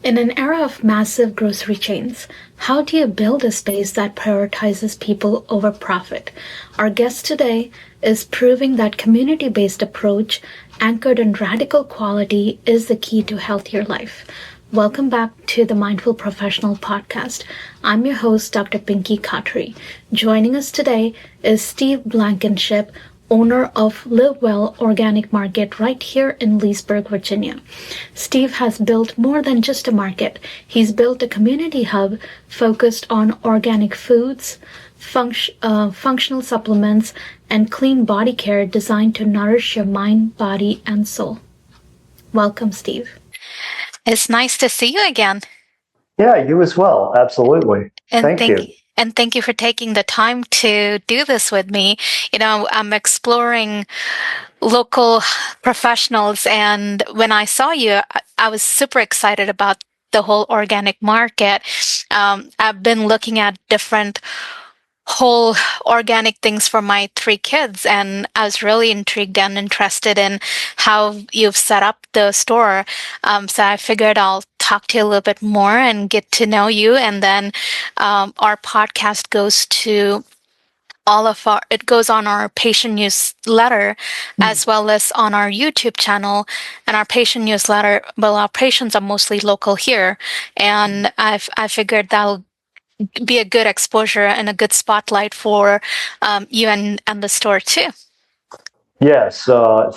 In an era of massive grocery chains, how do you build a space that prioritizes people over profit? Our guest today is proving that community-based approach anchored in radical quality is the key to healthier life. Welcome back to the Mindful Professional Podcast. I'm your host, Dr. 𝗵𝗲 𝗂𝗃. Joining us today is Steve Blankenship, owner of Livewell Organic Market right here in Leesburg, Virginia. Steve has built more than just a market. He's built a community hub focused on organic foods, functional supplements, and clean body care designed to nourish your mind, body, and soul. Welcome, Steve. It's nice to see you again. Yeah, you as well. Absolutely. And Thank you. And thank you for taking the time to do this with me. You know, I'm exploring local professionals, and when I saw you, I was super excited about the whole organic market. I've been looking at different whole organic things for my 3 kids, and I was really intrigued and interested in how you've set up the store. So I figured I'll talk to you a little bit more and get to know you, and then our podcast goes to it goes on our patient newsletter as well as on our YouTube channel. And our patient newsletter, well, our patients are mostly local here, and I figured that'll be a good exposure and a good spotlight for you and the store too. Yes,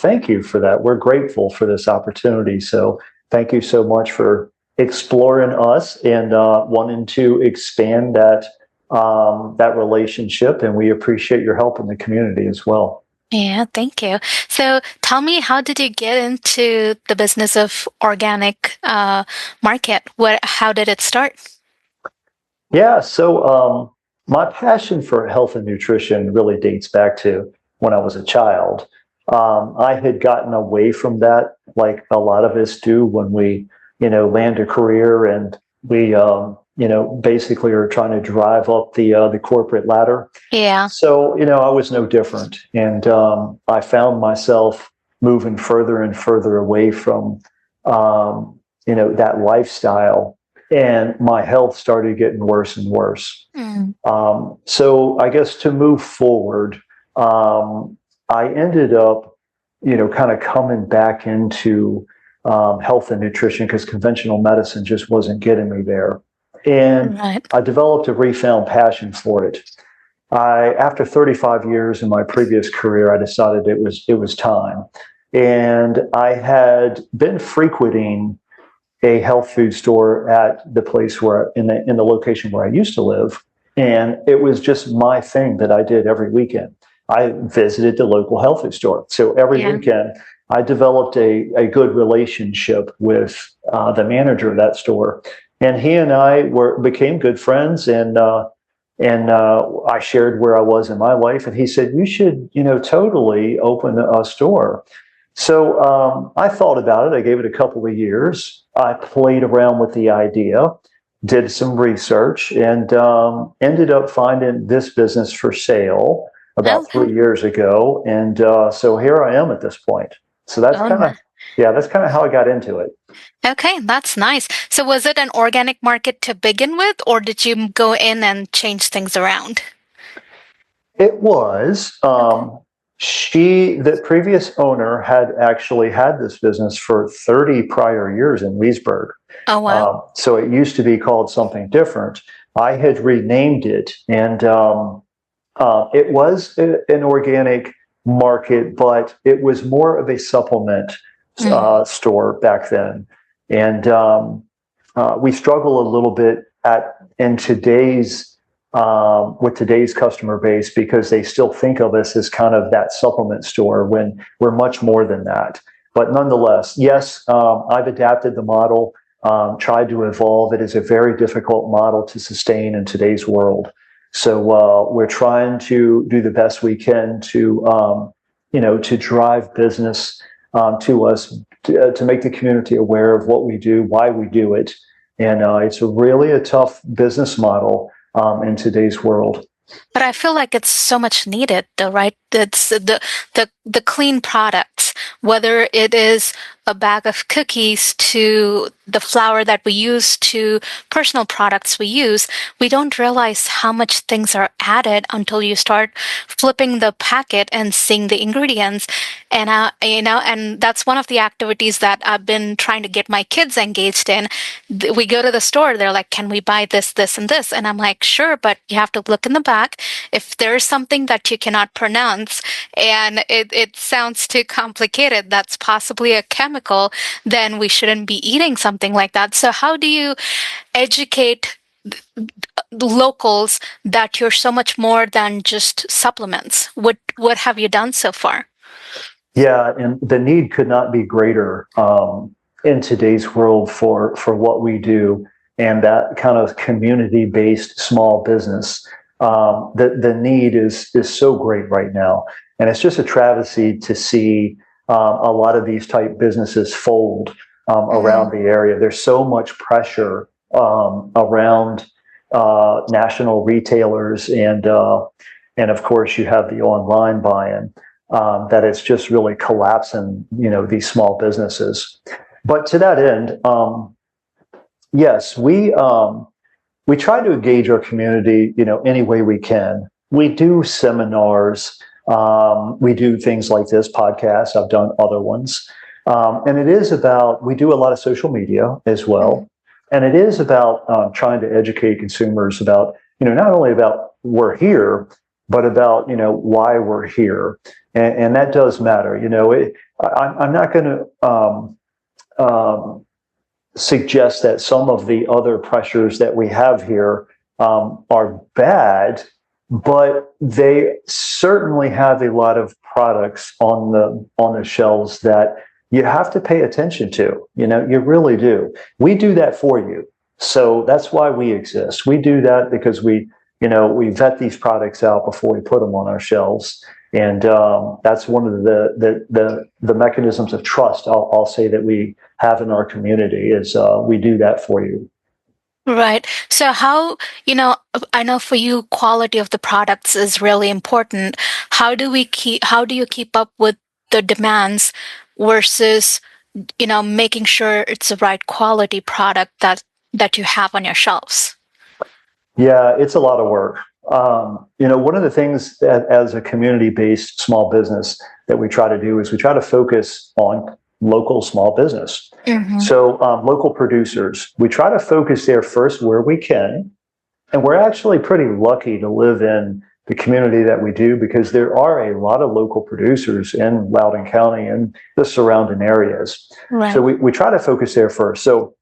thank you for that. We're grateful for this opportunity. So thank you so much for exploring us and wanting to expand that relationship. And we appreciate your help in the community as well. Yeah, thank you. So tell me, how did you get into the business of organic market? How did it start? Yeah, so my passion for health and nutrition really dates back to when I was a child. I had gotten away from that, like a lot of us do when we, land a career and we, basically are trying to drive up the corporate ladder. Yeah. So, I was no different. And I found myself moving further and further away from, that lifestyle. And my health started getting worse and worse. So I guess to move forward, I ended up, kind of coming back into health and nutrition because conventional medicine just wasn't getting me there. And I developed a refound passion for it. After 35 years in my previous career, I decided it was time. And I had been frequenting a health food store at the place where in the location where I used to live. And it was just my thing that I did every weekend. I visited the local health food store. So every weekend I developed a good relationship with the manager of that store. And he and I became good friends, and I shared where I was in my life. And he said, you should, totally open a store. So I thought about it. I gave it a couple of years. I played around with the idea, did some research, and ended up finding this business for sale about 3 years ago. And so here I am at this point. So that's kind of how I got into it. Okay, that's nice. So was it an organic market to begin with, or did you go in and change things around? It was. The previous owner had actually had this business for 30 prior years in Leesburg. Oh, wow. So it used to be called something different. I had renamed it, and it was an organic market, but it was more of a supplement store back then. And we struggle a little bit with today's customer base because they still think of us as kind of that supplement store when we're much more than that. But nonetheless, yes, I've adapted the model, tried to evolve. It is a very difficult model to sustain in today's world. So we're trying to do the best we can to drive business to us, to make the community aware of what we do, why we do it. And it's really a tough business model in today's world. But I feel like it's so much needed, though, right? It's the clean products, whether it is a bag of cookies to the flour that we use to personal products we use, we don't realize how much things are added until you start flipping the packet and seeing the ingredients. And and that's one of the activities that I've been trying to get my kids engaged in. We go to the store, they're like, can we buy this, this, and this? And I'm like, sure, but you have to look in the back. If there's something that you cannot pronounce and it sounds too complicated, that's possibly a chemical, then we shouldn't be eating something like that. So how do you educate the locals that you're so much more than just supplements? What have you done so far? Yeah, and the need could not be greater in today's world for what we do, and that kind of community-based small business. The need is so great right now, and it's just a travesty to see a lot of these type businesses fold around the area. There's so much pressure around national retailers, and of course you have the online buy-in. That it's just really collapsing, these small businesses. But to that end, yes, we try to engage our community, any way we can. We do seminars, we do things like this podcast. I've done other ones, and it is about. We do a lot of social media as well, and it is about trying to educate consumers about, not only about we're here, but about why we're here. And that does matter. I'm not going to suggest that some of the other pressures that we have here are bad, but they certainly have a lot of products on the shelves that you have to pay attention to. You really do. We do that for you. So that's why we exist. We do that because we vet these products out before we put them on our shelves. And that's one of the mechanisms of trust I'll say that we have in our community is we do that for you. Right. So how, I know for you, quality of the products is really important. How do you keep up with the demands versus, making sure it's the right quality product that you have on your shelves? Yeah, it's a lot of work. One of the things that as a community-based small business that we try to do is we try to focus on local small business. Mm-hmm. So local producers, we try to focus there first where we can. And we're actually pretty lucky to live in the community that we do because there are a lot of local producers in Loudoun County and the surrounding areas. Right. So we try to focus there first. So,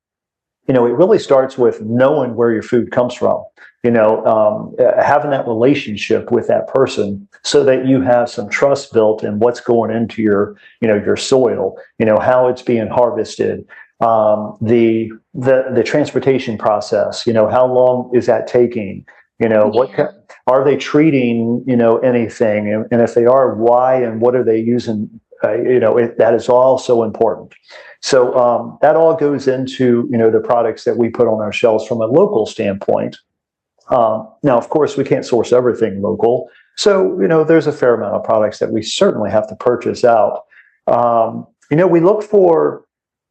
it really starts with knowing where your food comes from. Having that relationship with that person so that you have some trust built in what's going into your soil, how it's being harvested, the transportation process, how long is that taking, what are they treating, anything, and if they are, why, and what are they using, that is all so important. So that all goes into, the products that we put on our shelves from a local standpoint. Now, of course, we can't source everything local. So, there's a fair amount of products that we certainly have to purchase out. We look for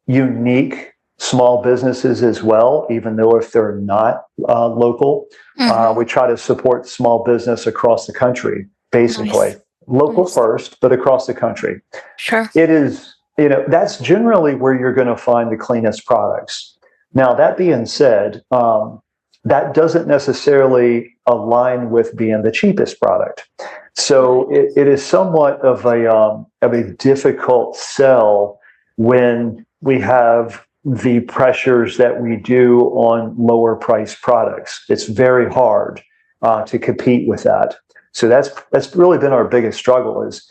unique small businesses as well, even though if they're not local. Mm-hmm. We try to support small business across the country, basically. Nice. Local first, but across the country. Sure. It is, that's generally where you're going to find the cleanest products. Now, that being said, that doesn't necessarily align with being the cheapest product. So it is somewhat of a difficult sell when we have the pressures that we do on lower priced products. It's very hard to compete with that. So that's really been our biggest struggle is,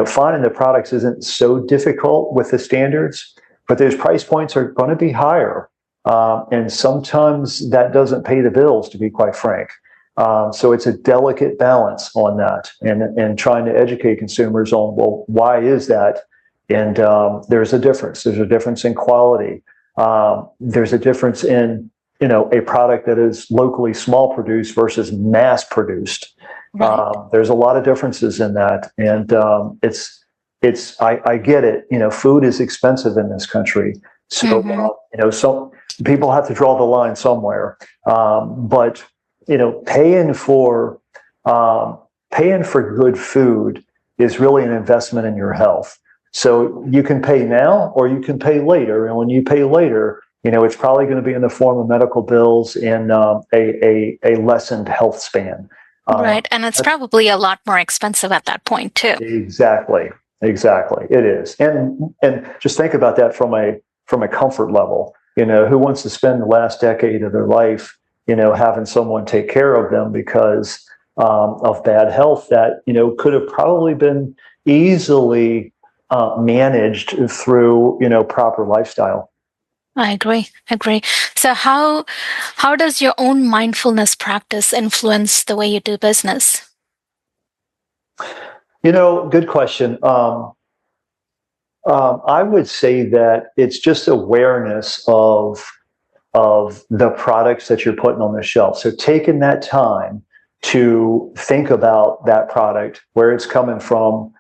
finding the products isn't so difficult with the standards, but those price points are going to be higher. And sometimes that doesn't pay the bills, to be quite frank. So it's a delicate balance on that and trying to educate consumers on, well, why is that? And there's a difference. There's a difference in quality. There's a difference in, a product that is locally small produced versus mass produced. Right. There's a lot of differences in that. And I get it. Food is expensive in this country. So, so people have to draw the line somewhere. But, paying for good food is really an investment in your health. So you can pay now or you can pay later. And when you pay later, it's probably going to be in the form of medical bills and a lessened health span. Right. And it's probably a lot more expensive at that point, too. Exactly. It is. And just think about that from a comfort level. Who wants to spend the last decade of their life, having someone take care of them because of bad health that, could have probably been easily managed through, proper lifestyle. I agree. So how does your own mindfulness practice influence the way you do business? Good question. I would say that it's just awareness of the products that you're putting on the shelf. So taking that time to think about that product, where it's coming from,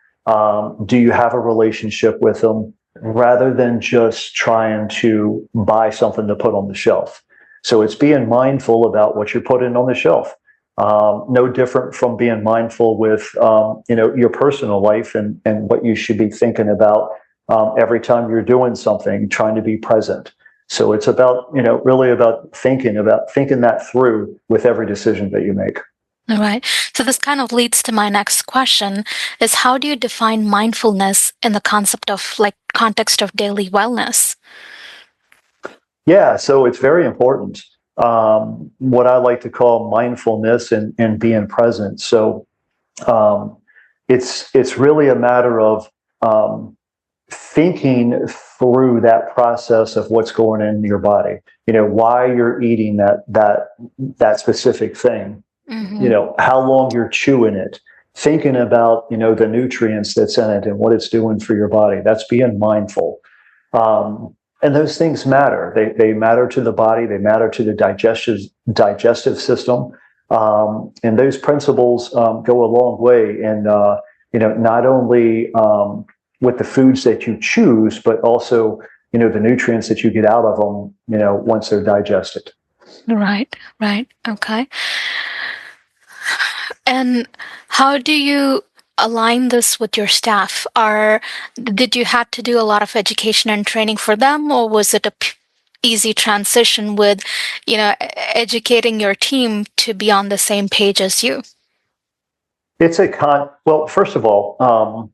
do you have a relationship with them, rather than just trying to buy something to put on the shelf. So it's being mindful about what you're putting on the shelf. No different from being mindful with, your personal life and what you should be thinking about every time you're doing something, trying to be present. So it's about, really about thinking that through with every decision that you make. All right. So this kind of leads to my next question is, how do you define mindfulness in the context of daily wellness? Yeah, so it's very important. What I like to call mindfulness and being present. So it's really a matter of thinking through that process of what's going in your body. Why you're eating that specific thing. How long you're chewing it, thinking about, the nutrients that's in it and what it's doing for your body. That's being mindful. And those things matter. They matter to the body. They matter to the digestive system. And those principles go a long way in, not only with the foods that you choose, but also, the nutrients that you get out of them, once they're digested. Right. Okay. And how do you align this with your staff? Did you have to do a lot of education and training for them, or was it a easy transition with, educating your team to be on the same page as you? It's well, first of all,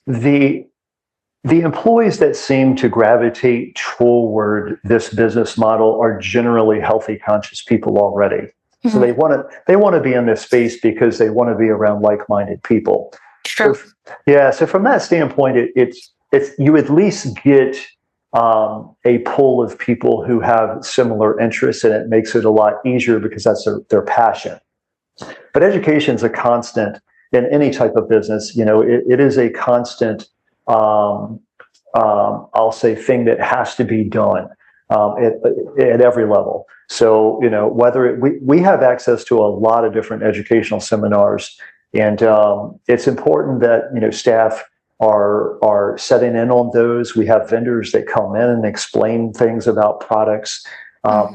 the employees that seem to gravitate toward this business model are generally healthy, conscious people already. So they want to be in this space because they want to be around like-minded people. Sure. So from that standpoint, it's you at least get a pool of people who have similar interests, and it makes it a lot easier because that's their passion. But education is a constant in any type of business. It is a constant, I'll say, thing that has to be done at every level. So, whether we have access to a lot of different educational seminars, and it's important that, staff are setting in on those. We have vendors that come in and explain things about products.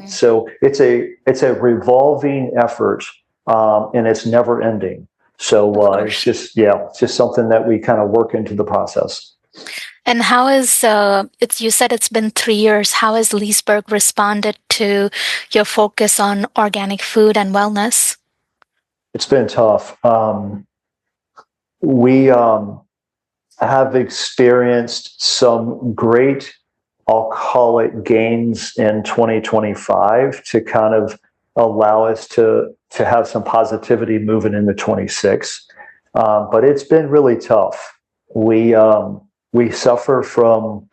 So it's a revolving effort, and it's never ending. So it's just something that we kind of work into the process. And how is you said it's been 3 years. How has Leesburg responded to your focus on organic food and wellness? It's been tough. We have experienced some great, I'll call it, gains in 2025 to kind of allow us to have some positivity moving into 26. But it's been really tough. We suffer from,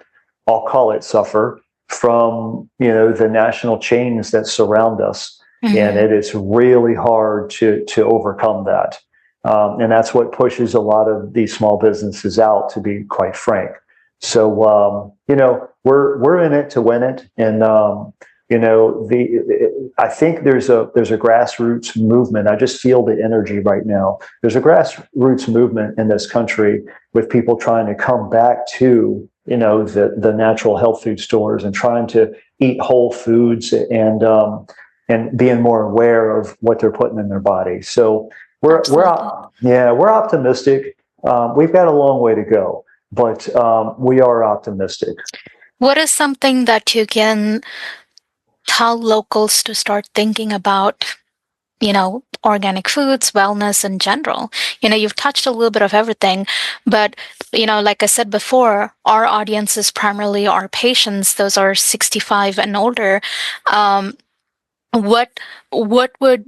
I'll call it suffer from, the national chains that surround us. And it is really hard to overcome that. And that's what pushes a lot of these small businesses out, to be quite frank. So, we're in it to win it. And I think there's a grassroots movement. I just feel the energy right now. There's a grassroots movement in this country with people trying to come back to, the natural health food stores and trying to eat whole foods and being more aware of what they're putting in their body. So we're optimistic. We've got a long way to go, but we are optimistic. What is something that you can tell locals to start thinking about, organic foods, wellness in general? You've touched a little bit of everything, but, like I said before, our audience is primarily our patients. Those are 65 and older. What would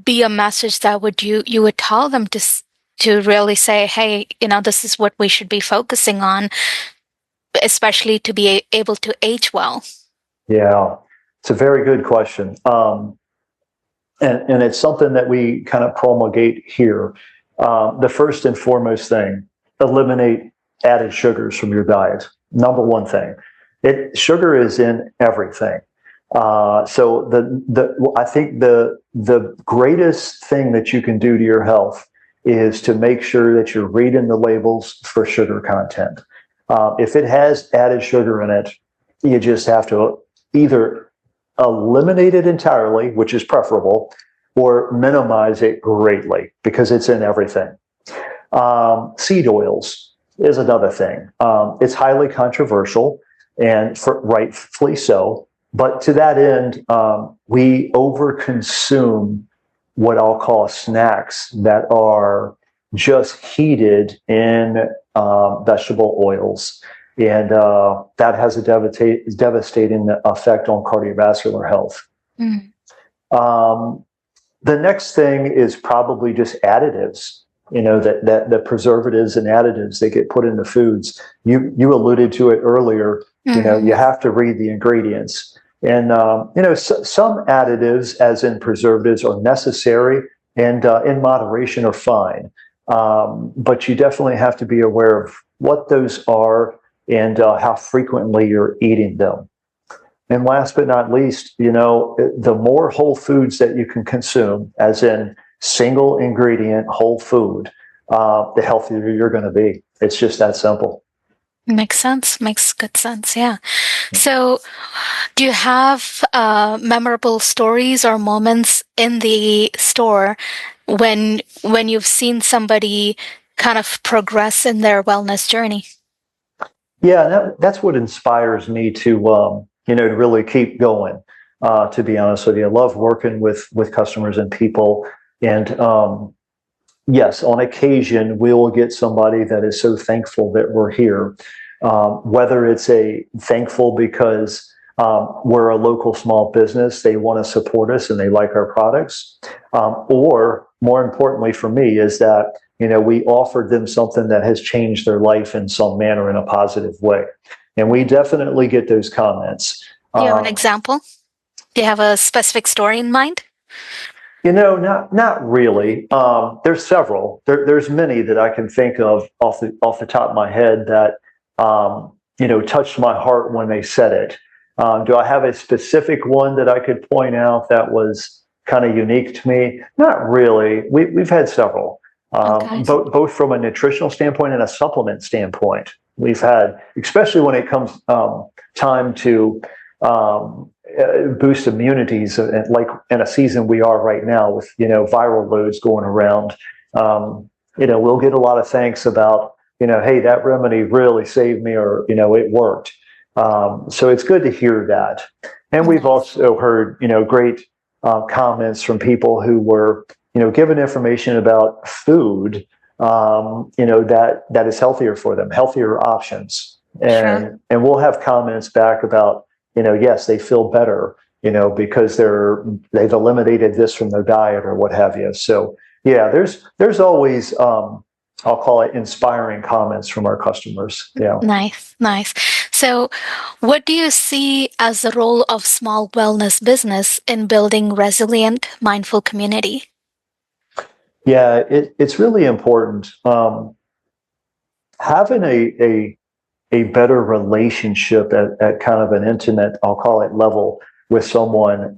be a message that you would tell them to really say, hey, this is what we should be focusing on, especially to be able to age well? Yeah, it's a very good question. And it's something that we kind of promulgate here. The first and foremost thing, eliminate added sugars from your diet. Number one thing. Sugar is in everything. So I think the greatest thing that you can do to your health is to make sure that you're reading the labels for sugar content. If it has added sugar in it, you just have to either eliminate it entirely, which is preferable, or minimize it greatly because it's in everything. Seed oils is another thing. It's highly controversial, and rightfully so. But to that end, we overconsume what I'll call snacks that are just heated in vegetable oils. And that has a devastating effect on cardiovascular health. The next thing is probably just additives, that the preservatives and additives that get put into foods. You alluded to it earlier. You have to read the ingredients. And, some additives, as in preservatives, are necessary and in moderation are fine. But you definitely have to be aware of what those are and how frequently you're eating them. And last but not least, the more whole foods that you can consume, as in single ingredient whole food, the healthier you're going to be. It's just that simple. Makes sense. Makes good sense. Yeah. So do you have memorable stories or moments in the store when you've seen somebody kind of progress in their wellness journey? Yeah, that's what inspires me to really keep going. To be honest with you, I love working with customers and people. And yes, on occasion we will get somebody that is so thankful that we're here. Whether it's thankful because we're a local small business, they want to support us and they like our products, or more importantly for me is that we offered them something that has changed their life in some manner in a positive way. And we definitely get those comments. Do you have an example? Do you have a specific story in mind? Not really. There's several. There's many that I can think of off the top of my head that touched my heart when they said it. Do I have a specific one that I could point out that was kind of unique to me? Not really. We've had several. Okay. Both from a nutritional standpoint and a supplement standpoint. We've had, especially when it comes time to boost immunities, like in a season we are right now with viral loads going around. We'll get a lot of thanks about hey, that remedy really saved me, or it worked. So it's good to hear that. And we've also heard great comments from people who were given information about food, that is healthier for them, healthier options. And we'll have comments back about, yes, they feel better, because they've eliminated this from their diet or what have you. So yeah, there's always, I'll call it inspiring comments from our customers. Yeah. Nice. So what do you see as the role of small wellness business in building resilient, mindful community? Yeah, it's really important. Having a better relationship at kind of an intimate, I'll call it level, with someone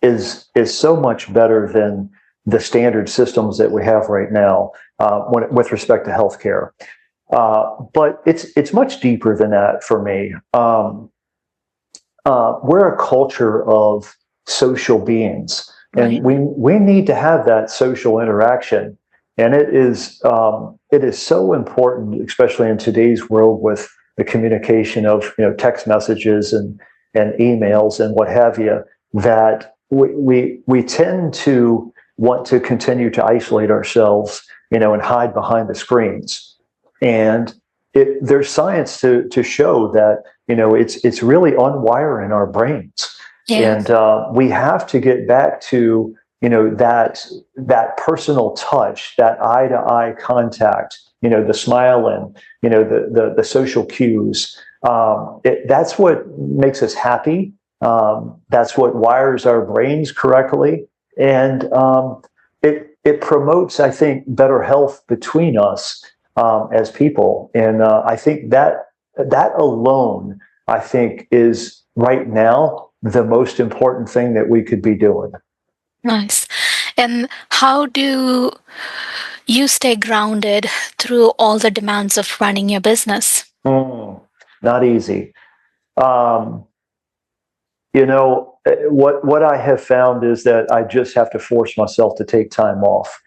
is so much better than the standard systems that we have right now with respect to healthcare. But it's much deeper than that for me. We're a culture of social beings, and we need to have that social interaction. And it is so important, especially in today's world with the communication of text messages and emails and what have you, that we tend to want to continue to isolate ourselves, and hide behind the screens. And there's science to show that it's really unwiring our brains. Yeah. And we have to get back to that personal touch, that eye-to-eye contact, the smiling, the social cues. That's what makes us happy. That's what wires our brains correctly. And it promotes, I think, better health between us as people. And I think that alone, I think, is right now the most important thing that we could be doing. Nice. And how do you stay grounded through all the demands of running your business? Not easy. What I have found is that I just have to force myself to take time off.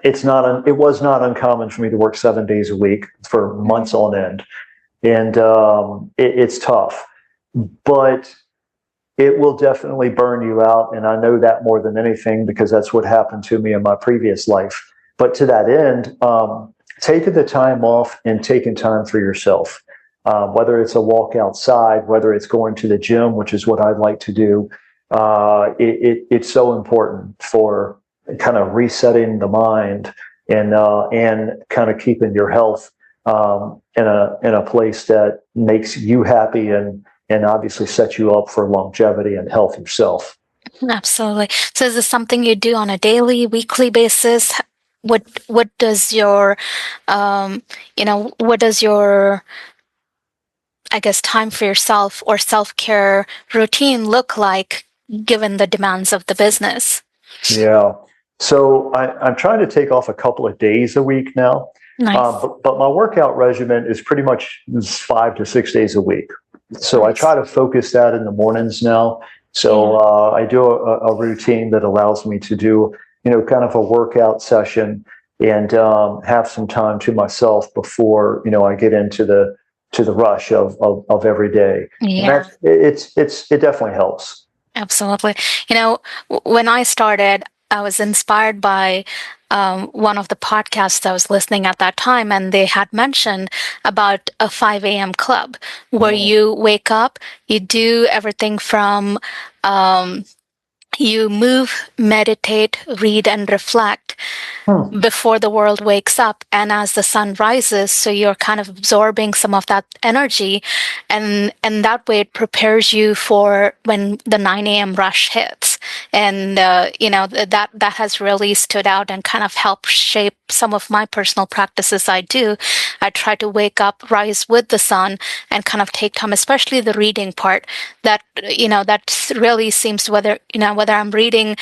It was not uncommon for me to work 7 days a week for months on end. And it's tough, but it will definitely burn you out. And I know that more than anything, because that's what happened to me in my previous life. But to that end, taking the time off and taking time for yourself, whether it's a walk outside, whether it's going to the gym, which is what I'd like to do, it's so important for kind of resetting the mind and kind of keeping your health in a place that makes you happy and obviously sets you up for longevity and health yourself. Absolutely. So is this something you do on a daily, weekly basis? What does your I guess time for yourself or self-care routine look like, given the demands of the business? Yeah. So I'm trying to take off a couple of days a week now. Nice. But my workout regimen is pretty much 5 to 6 days a week. So nice. I try to focus that in the mornings now. So I do a routine that allows me to do, kind of a workout session and have some time to myself before, I get into the rush of every day. Yeah. It definitely helps. Absolutely. When I started, I was inspired by one of the podcasts I was listening at that time, and they had mentioned about a 5 a.m. club where you wake up, you do everything from you move, meditate, read, and reflect before the world wakes up. And as the sun rises, so you're kind of absorbing some of that energy. And that way it prepares you for when the 9 a.m. rush hits. And, that has really stood out and kind of helped shape some of my personal practices I do. I try to wake up, rise with the sun, and kind of take time, especially the reading part. That really seems whether I'm reading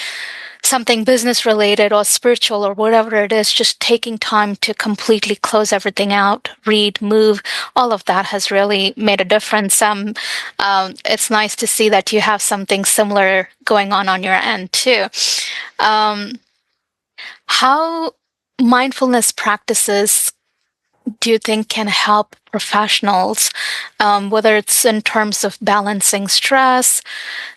something business related or spiritual or whatever it is, just taking time to completely close everything out, read, move, all of that has really made a difference. It's nice to see that you have something similar going on your end too. How mindfulness practices do you think can help professionals, whether it's in terms of balancing stress,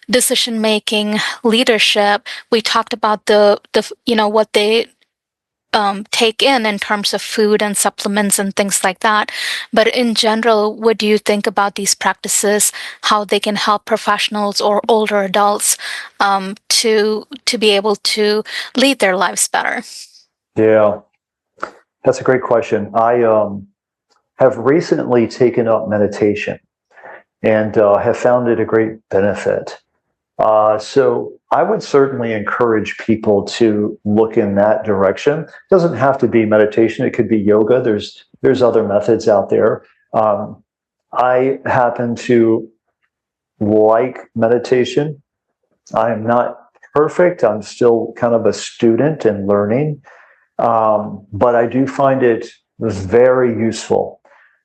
decision making, leadership? We talked about the what they take in terms of food and supplements and things like that. But in general, what do you think about these practices? How they can help professionals or older adults to be able to lead their lives better? Yeah. That's a great question. I have recently taken up meditation and have found it a great benefit. So I would certainly encourage people to look in that direction. It doesn't have to be meditation. It could be yoga. There's other methods out there. I happen to like meditation. I am not perfect. I'm still kind of a student and learning, but I do find it very useful.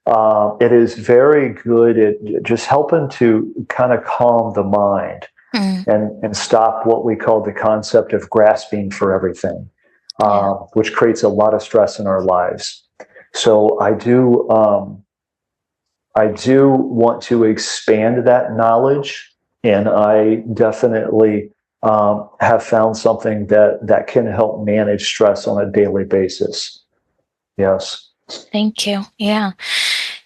It is very good at just helping to kind of calm the mind and stop what we call the concept of grasping for everything, which creates a lot of stress in our lives. So I do want to expand that knowledge, and I definitely have found something that can help manage stress on a daily basis. Yes. Thank you. Yeah.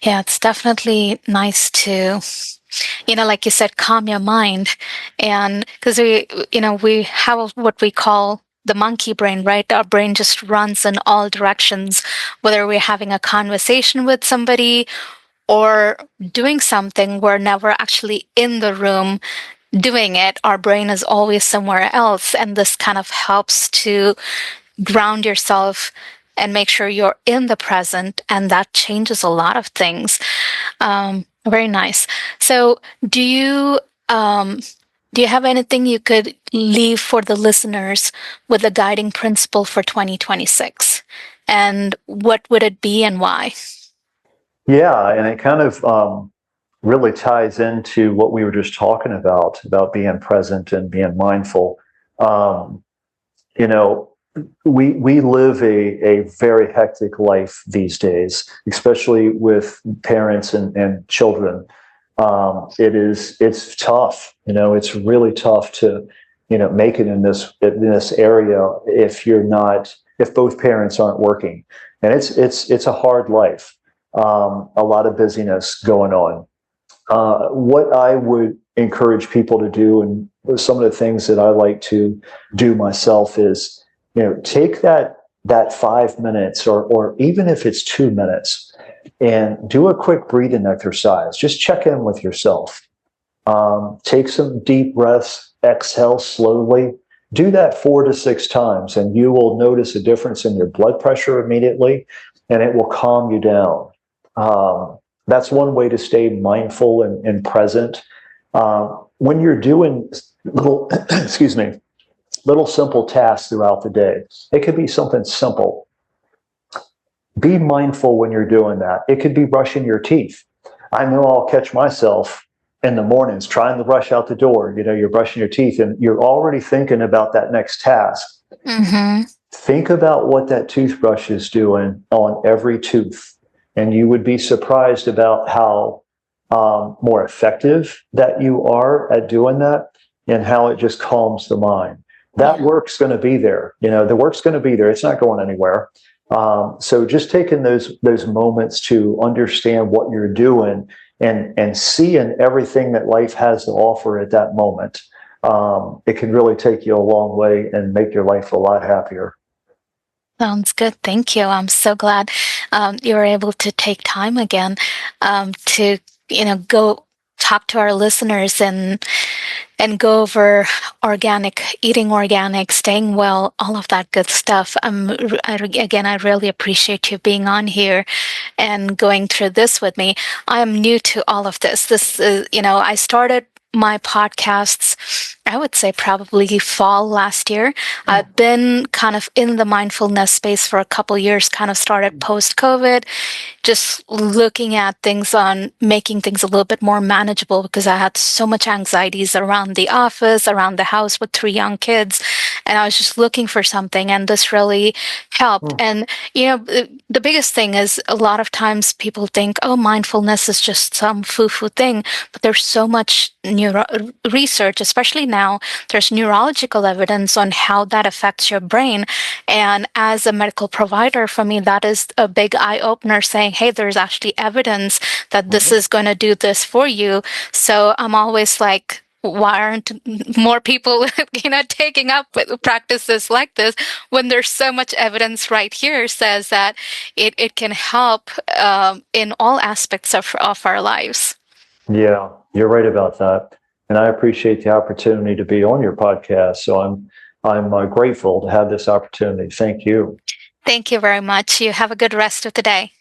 Yeah, it's definitely nice to, like you said, calm your mind. And because we have what we call the monkey brain, right? Our brain just runs in all directions, whether we're having a conversation with somebody or doing something, we're never actually in the room doing it. Our brain is always somewhere else. And this kind of helps to ground yourself and make sure you're in the present. And that changes a lot of things. Very nice. So do you have anything you could leave for the listeners with a guiding principle for 2026? And what would it be and why? Yeah, and it kind of really ties into what we were just talking about being present and being mindful. We live a very hectic life these days, especially with parents and children. It's tough. It's really tough to make it in this area if both parents aren't working, and it's a hard life. A lot of busyness going on. What I would encourage people to do, and some of the things that I like to do myself, is take that 5 minutes or even if it's 2 minutes and do a quick breathing exercise. Just check in with yourself. Take some deep breaths, exhale slowly. Do that 4 to 6 times, and you will notice a difference in your blood pressure immediately, and it will calm you down. That's one way to stay mindful and present. When you're doing little, little simple tasks throughout the day, it could be something simple. Be mindful when you're doing that. It could be brushing your teeth. I know I'll catch myself in the mornings trying to rush out the door. You're brushing your teeth and you're already thinking about that next task. Mm-hmm. Think about what that toothbrush is doing on every tooth. And you would be surprised about how more effective that you are at doing that, and how it just calms the mind. That work's going to be there. The work's going to be there. It's not going anywhere. So just taking those moments to understand what you're doing and seeing everything that life has to offer at that moment, it can really take you a long way and make your life a lot happier. Sounds good. Thank you. I'm so glad you were able to take time again to go talk to our listeners and go over eating organic, staying well, all of that good stuff. I really appreciate you being on here and going through this with me. I am new to all of this. I started my podcasts, I would say probably fall last year. I've been kind of in the mindfulness space for a couple years, kind of started post-COVID, just looking at things on making things a little bit more manageable because I had so much anxieties around the office, around the house with 3 young kids. And I was just looking for something, and this really helped. And, the biggest thing is a lot of times people think, oh, mindfulness is just some foo-foo thing, but there's so much research, especially now, there's neurological evidence on how that affects your brain. And as a medical provider, for me, that is a big eye-opener, saying, hey, there's actually evidence that this is going to do this for you. So I'm always like, why aren't more people, taking up practices like this when there's so much evidence right here says that it can help in all aspects of our lives? Yeah, you're right about that. And I appreciate the opportunity to be on your podcast. So I'm grateful to have this opportunity. Thank you. Thank you very much. You have a good rest of the day.